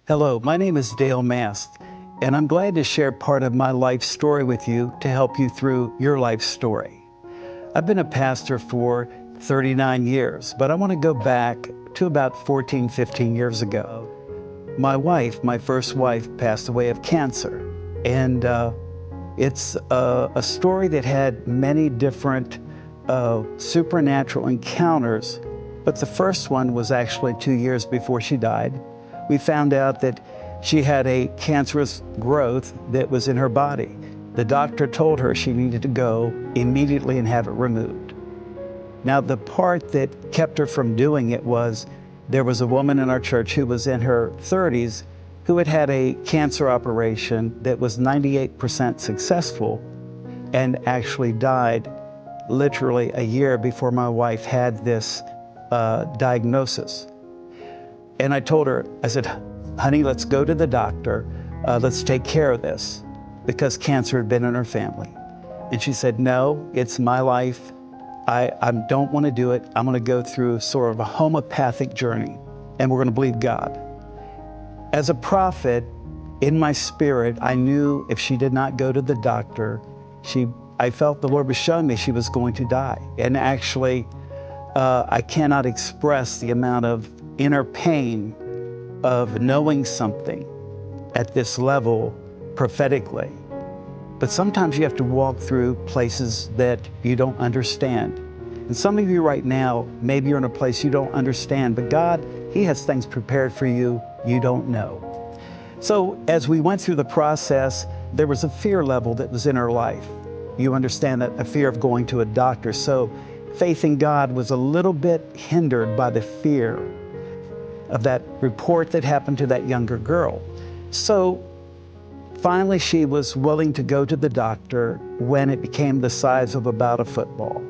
Hello, my name is Dale Mast, and I'm glad to share part of my life story with you to help you through your life story. I've been a pastor for 39 years, but I want to go back to about 14, 15 years ago. My first wife, passed away of cancer, and it's a story that had many different supernatural encounters, but the first one was actually 2 years before she died. We found out that she had a cancerous growth that was in her body. The doctor told her she needed to go immediately and have it removed. Now, the part that kept her from doing it was there was a woman in our church who was in her 30s who had a cancer operation that was 98% successful and actually died literally a year before my wife had this diagnosis. And I told her, I said, honey, let's go to the doctor. Let's take care of this, because cancer had been in her family. And she said, no, it's my life. I don't want to do it. I'm going to go through sort of a homeopathic journey, and we're going to believe God. As a prophet, in my spirit, I knew if she did not go to the doctor, I felt the Lord was showing me she was going to die. And actually, I cannot express the amount of inner pain of knowing something at this level prophetically. But sometimes you have to walk through places that you don't understand. And some of you right now, maybe you're in a place you don't understand, but God, He has things prepared for you you don't know. So as we went through the process, there was a fear level that was in her life. You understand that, a fear of going to a doctor. So faith in God was a little bit hindered by the fear of that report that happened to that younger girl. So finally she was willing to go to the doctor when it became the size of about a football.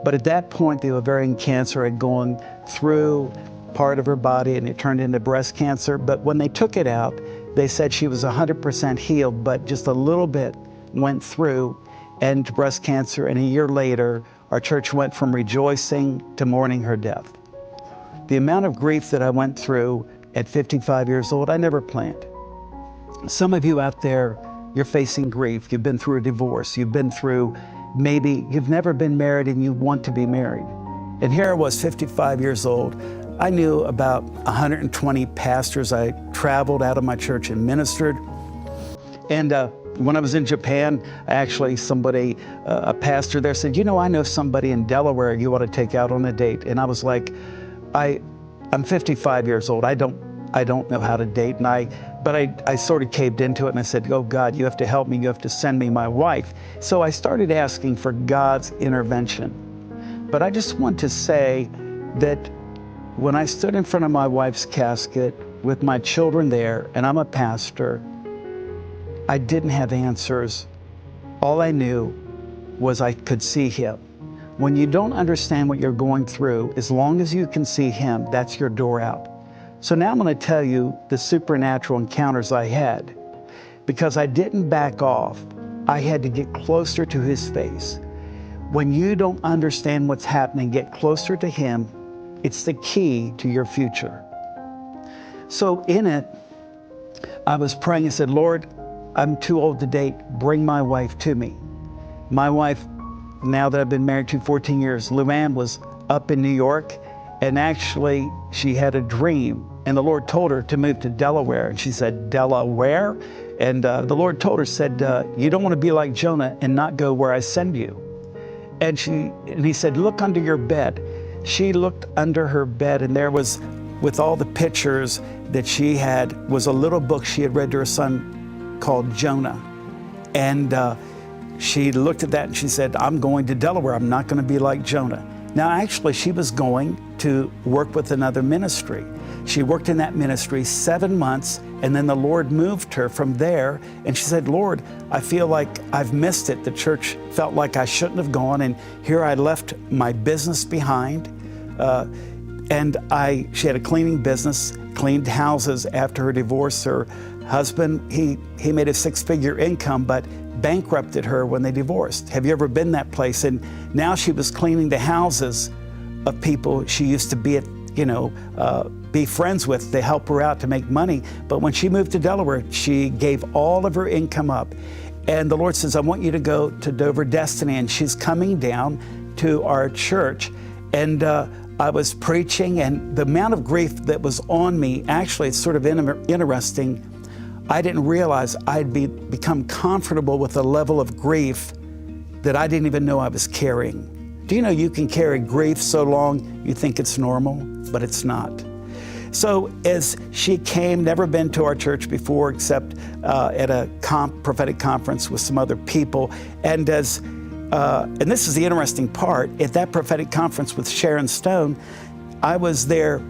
But at that point, the ovarian cancer had gone through part of her body and it turned into breast cancer. But when they took it out, they said she was 100% healed, but just a little bit went through and breast cancer. And a year later, our church went from rejoicing to mourning her death. The amount of grief that I went through at 55 years old, I never planned. Some of you out there, you're facing grief. You've been through a divorce. You've been through, maybe you've never been married and you want to be married. And here I was, 55 years old. I knew about 120 pastors. I traveled out of my church and ministered. And when I was in Japan, actually a pastor there said, you know, I know somebody in Delaware you ought to take out on a date. And I was like, I'm 55 years old. I don't know how to date. But I sort of caved into it and I said, oh God, you have to help me. You have to send me my wife. So I started asking for God's intervention. But I just want to say that when I stood in front of my wife's casket with my children there, and I'm a pastor, I didn't have answers. All I knew was I could see Him. When you don't understand what you're going through, as long as you can see Him, that's your door out. So now I'm going to tell you the supernatural encounters I had. Because I didn't back off, I had to get closer to His face. When you don't understand what's happening, get closer to Him. It's the key to your future. So in it, I was praying and said, Lord, I'm too old to date. Bring my wife to me. My wife, now that I've been married to 14 years, Luann was up in New York, and actually she had a dream, and the Lord told her to move to Delaware. And she said, Delaware? And the Lord told her, said, you don't want to be like Jonah and not go where I send you. And He said, look under your bed. She looked under her bed, and there was, with all the pictures that she had, was a little book she had read to her son called Jonah. And she looked at that and she said, I'm going to Delaware. I'm not going to be like Jonah. Now, actually, she was going to work with another ministry. She worked in that ministry 7 months, and then the Lord moved her from there. And she said, Lord, I feel like I've missed it. The church felt like I shouldn't have gone. And here I left my business behind. She had a cleaning business, cleaned houses after her divorce. Her husband, he made a 6-figure income, but bankrupted her when they divorced. Have you ever been that place? And now she was cleaning the houses of people she used to be be friends with to help her out to make money. But when she moved to Delaware, she gave all of her income up. And the Lord says, I want you to go to Dover Destiny. And she's coming down to our church. And I was preaching, and the amount of grief that was on me, actually, it's sort of interesting. I didn't realize I'd become comfortable with a level of grief that I didn't even know I was carrying. Do you know you can carry grief so long you think it's normal, but it's not? So as she came, never been to our church before except at a prophetic conference with some other people, and this is the interesting part, at that prophetic conference with Sharon Stone, I was there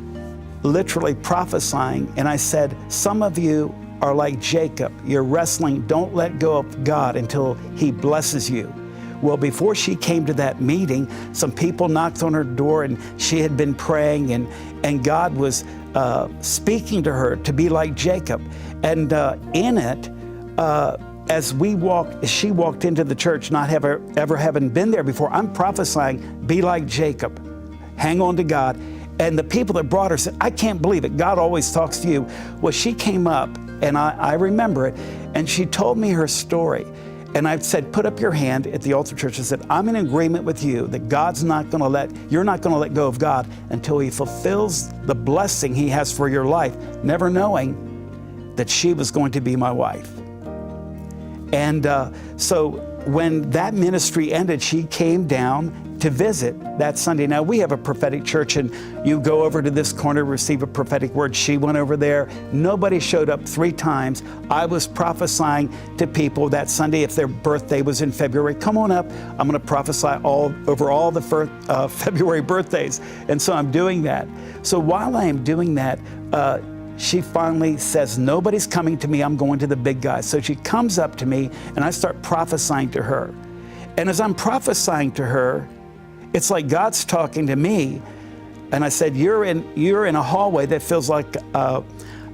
literally prophesying, and I said, some of you are like Jacob. You're wrestling, don't let go of God until He blesses you. Well, before she came to that meeting, some people knocked on her door, and she had been praying, and God was speaking to her to be like Jacob. And in it, as she walked into the church, not ever having been there before, I'm prophesying, be like Jacob, hang on to God. And the people that brought her said, I can't believe it, God always talks to you. Well, she came up, and I remember it, and she told me her story. And I said, put up your hand at the altar church. I said, I'm in agreement with you that you're not going to let go of God until He fulfills the blessing He has for your life, never knowing that she was going to be my wife. And so when that ministry ended, she came down to visit that Sunday. Now, we have a prophetic church, and you go over to this corner, receive a prophetic word. She went over there. Nobody showed up 3 times. I was prophesying to people that Sunday, if their birthday was in February, come on up. I'm going to prophesy over all the February birthdays. And so I'm doing that. So while I am doing that, she finally says, nobody's coming to me. I'm going to the big guy. So she comes up to me, and I start prophesying to her. And as I'm prophesying to her, it's like God's talking to me, and I said, you're in a hallway that feels like a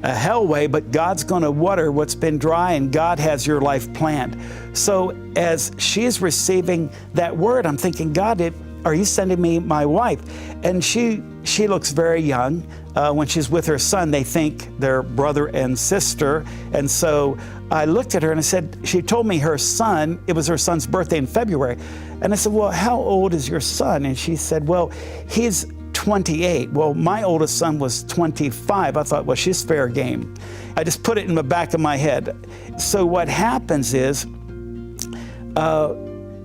hellway, but God's going to water what's been dry, and God has your life planned. So as she is receiving that word, I'm thinking, God, are you sending me my wife? And she looks very young. When she's with her son, they think they're brother and sister. And so I looked at her and I said, she told me it was her son's birthday in February. And I said, well, how old is your son? And she said, well, he's 28. Well, my oldest son was 25. I thought, well, she's fair game. I just put it in the back of my head. So what happens is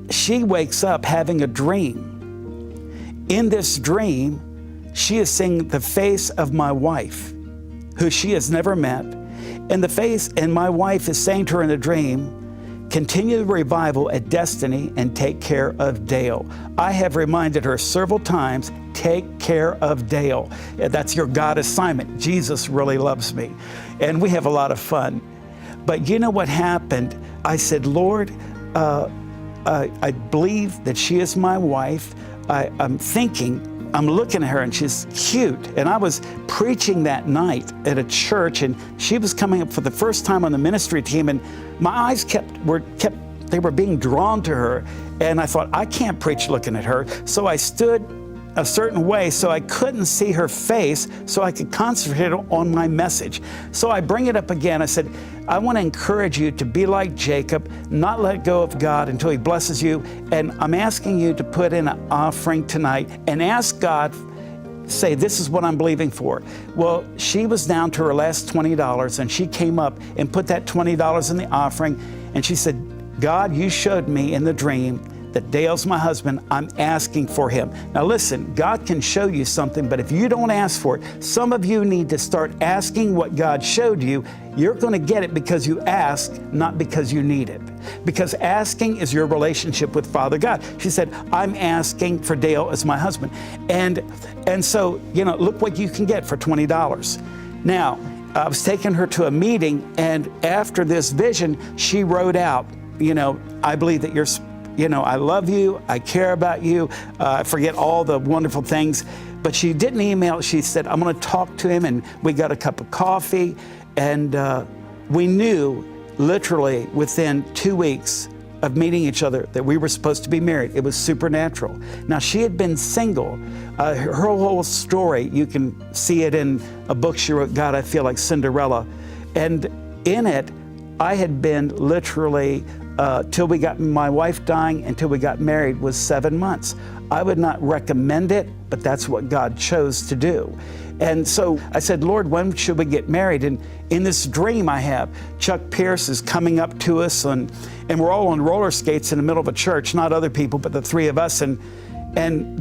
she wakes up having a dream. In this dream, she is seeing the face of my wife, who she has never met. And my wife is saying to her in the dream, continue the revival at Destiny and take care of Dale. I have reminded her several times, take care of Dale. That's your God assignment. Jesus really loves me. And we have a lot of fun. But you know what happened? I said, Lord, I believe that she is my wife. I'm looking at her, and she's cute. And I was preaching that night at a church, and she was coming up for the first time on the ministry team, and my eyes they were being drawn to her. And I thought, I can't preach looking at her. So I stood a certain way so I couldn't see her face, so I could concentrate on my message. So I bring it up again. I said, I want to encourage you to be like Jacob, not let go of God until He blesses you. And I'm asking you to put in an offering tonight and ask God, say, this is what I'm believing for. Well, she was down to her last $20, and she came up and put that $20 in the offering. And she said, God, you showed me in the dream that Dale's my husband. I'm asking for him. Now listen, God can show you something, but if you don't ask for it, some of you need to start asking what God showed you. You're going to get it because you ask, not because you need it. Because asking is your relationship with Father God. She said, I'm asking for Dale as my husband. And so, look what you can get for $20. Now, I was taking her to a meeting, and after this vision, she wrote out, I believe that I love you, I care about you, I forget all the wonderful things. But she didn't email, she said, I'm going to talk to him, and we got a cup of coffee, and we knew literally within 2 weeks of meeting each other that we were supposed to be married. It was supernatural. Now, she had been single. Her whole story, you can see it in a book she wrote, God, I Feel Like Cinderella. And in it, I had been literally, till we got, my wife dying until we got married was 7 months. I would not recommend it, but that's what God chose to do. And so I said, Lord, when should we get married? And in this dream I have, Chuck Pierce is coming up to us, and we're all on roller skates in the middle of a church, not other people, but the three of us. And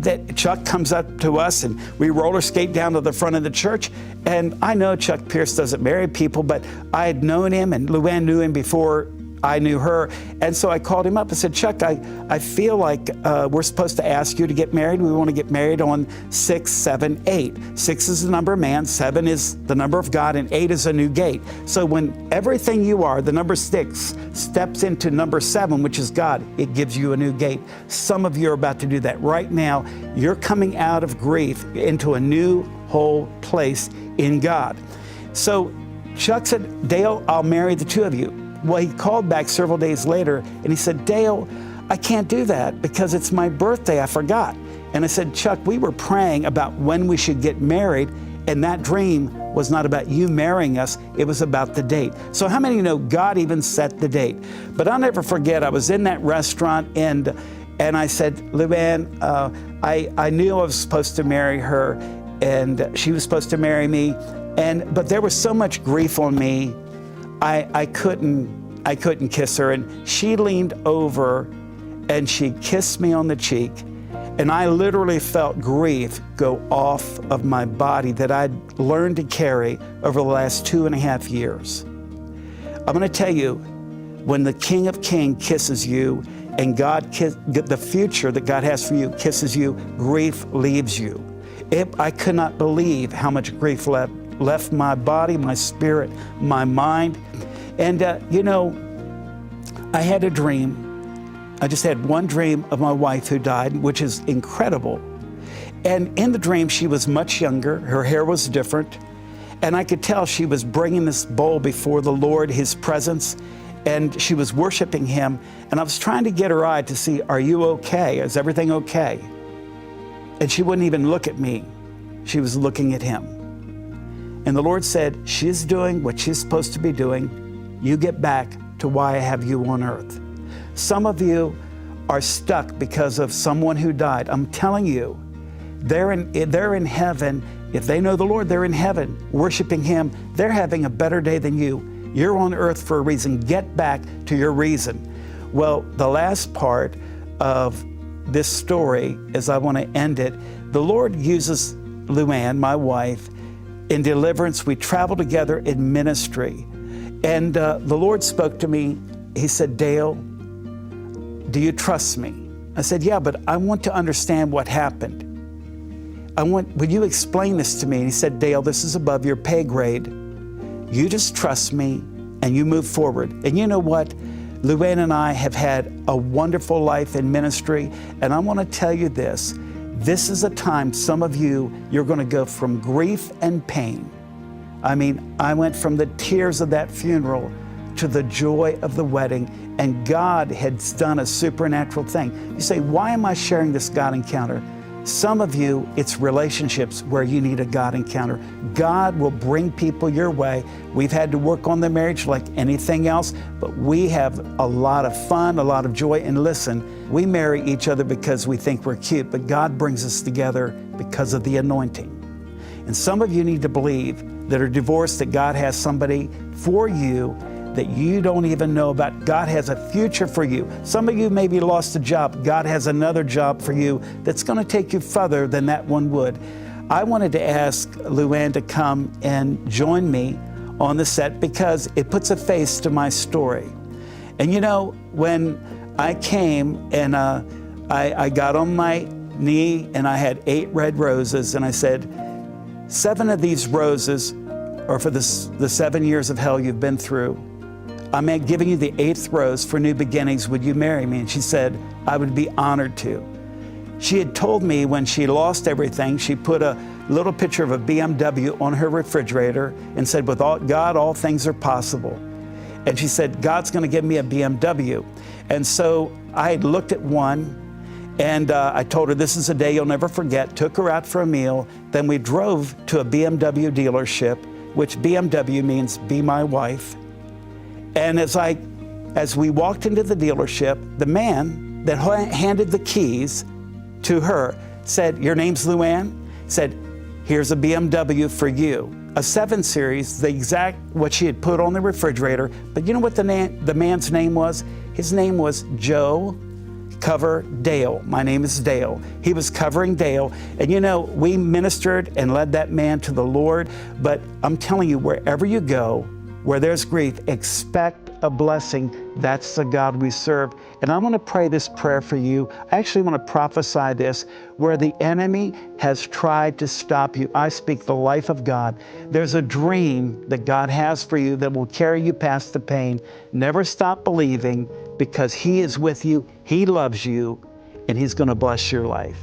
that Chuck comes up to us, and we roller skate down to the front of the church. And I know Chuck Pierce doesn't marry people, but I had known him, and Luann knew him before I knew her. And so I called him up and said, Chuck, I feel like we're supposed to ask you to get married. We want to get married on 6, 7, 8. 6 is the number of man, 7 is the number of God, and 8 is a new gate. So when everything you are, the number 6, steps into number 7, which is God, it gives you a new gate. Some of you are about to do that right now. You're coming out of grief into a new whole place in God. So Chuck said, Dale, I'll marry the two of you. Well, he called back several days later and he said, Dale, I can't do that because it's my birthday. I forgot. And I said, Chuck, we were praying about when we should get married, and that dream was not about you marrying us. It was about the date. So how many of you know God even set the date? But I'll never forget, I was in that restaurant and I said, Luann, I knew I was supposed to marry her and she was supposed to marry me. But there was so much grief on me. I couldn't kiss her, and she leaned over and she kissed me on the cheek, and I literally felt grief go off of my body that I'd learned to carry over the last 2.5 years. I'm going to tell you, when the King of Kings kisses you and the future that God has for you kisses you, grief leaves you. I could not believe how much grief left my body, my spirit, my mind. And you know, I had a dream. I just had one dream of my wife who died, which is incredible. And in the dream, she was much younger. Her hair was different. And I could tell she was bringing this bowl before the Lord, His presence, and she was worshiping Him. And I was trying to get her eye to see, are you okay? Is everything okay? And she wouldn't even look at me. She was looking at Him. And the Lord said, she's doing what she's supposed to be doing. You get back to why I have you on earth. Some of you are stuck because of someone who died. I'm telling you, they're in heaven. If they know the Lord, they're in heaven, worshiping Him. They're having a better day than you. You're on earth for a reason. Get back to your reason. Well, the last part of this story, as I want to end it, the Lord uses Luann, my wife, in deliverance. We travel together in ministry. And the Lord spoke to me. He said, Dale, do you trust me? I said, yeah, but I want to understand what happened. Would you explain this to me? And he said, Dale, this is above your pay grade. You just trust me and you move forward. And you know what? Luann and I have had a wonderful life in ministry. And I want to tell you this. This is a time, some of you, you're going to go from grief and pain. I mean, I went from the tears of that funeral to the joy of the wedding, and God had done a supernatural thing. You say, why am I sharing this God encounter? Some of you, it's relationships where you need a God encounter. God will bring people your way. We've had to work on the marriage like anything else, but we have a lot of fun, a lot of joy. And listen, we marry each other because we think we're cute, but God brings us together because of the anointing. And some of you need to believe that are divorced that God has somebody for you that you don't even know about. God has a future for you. Some of you maybe lost a job. God has another job for you that's going to take you further than that one would. I wanted to ask Luann to come and join me on the set because it puts a face to my story. And you know, when I came and I got on my knee and I had 8 red roses and I said, 7 of these roses are for the 7 years of hell you've been through. I'm giving you the 8th rose for new beginnings. Would you marry me? And she said, I would be honored to. She had told me when she lost everything, she put a little picture of a BMW on her refrigerator and said, with God, all things are possible. And she said, God's going to give me a BMW. And so I had looked at one, and I told her, this is a day you'll never forget, took her out for a meal. Then we drove to a BMW dealership, which BMW means be my wife. And as we walked into the dealership, the man that handed the keys to her said, your name's Luann? Said, here's a BMW for you. A 7 Series, the exact what she had put on the refrigerator. But you know what the man's name was? His name was Joe Cover Dale. My name is Dale. He was covering Dale. And you know, we ministered and led that man to the Lord. But I'm telling you, wherever you go, where there's grief, expect a blessing. That's the God we serve. And I want to pray this prayer for you. I actually want to prophesy this. Where the enemy has tried to stop you, I speak the life of God. There's a dream that God has for you that will carry you past the pain. Never stop believing, because He is with you, He loves you, and He's going to bless your life.